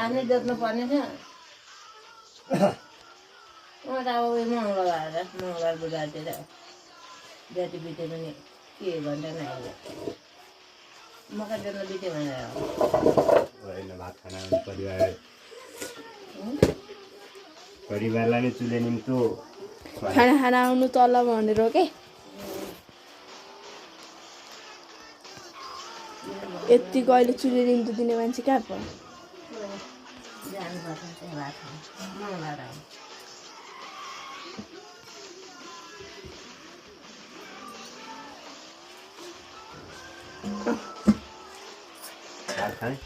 आने जोत्नु पर्ने थियो म त अब उयो मङ्गलबार बुधबारतिर जति बित्यो पनि के घन्टा नआइले मकै जोत्नु बित्यो भनेर भात खाना परिवारलाई नै चुले निम्तो खाना खाना आउनु तल भनेर हो के यतिको अहिले चुले निम्तो दिने मान्छे कहाँ पर्छ जानुपर्छ त्यहाँ भात खानु मङ्गलबार आउनु भात खाने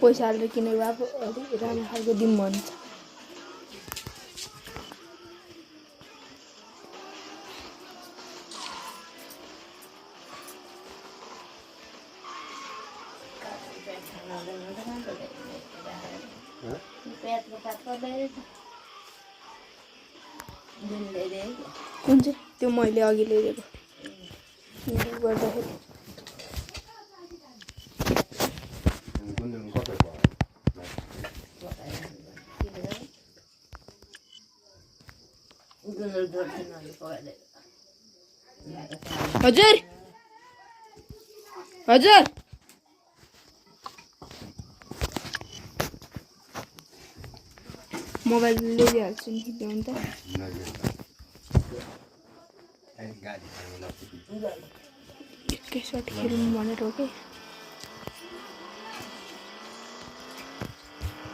पैसा हालेर किनेको अब अलिक राम्रो खालको दिउँ भन्छ कुन चाहिँ त्यो मैले अघि ल्याइदिएको गर्दाखेरि हजुर हजुर मोबाइल ल्याइदिइहाल्छु नि ल्याउनु त एकैचोटि खेलौँ भनेर हो कि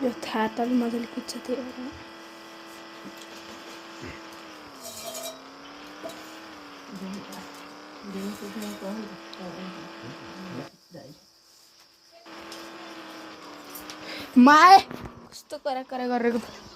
यो थाहा त मजाले कुद्छ त्यही भएर माए कस्तो करा गरेको त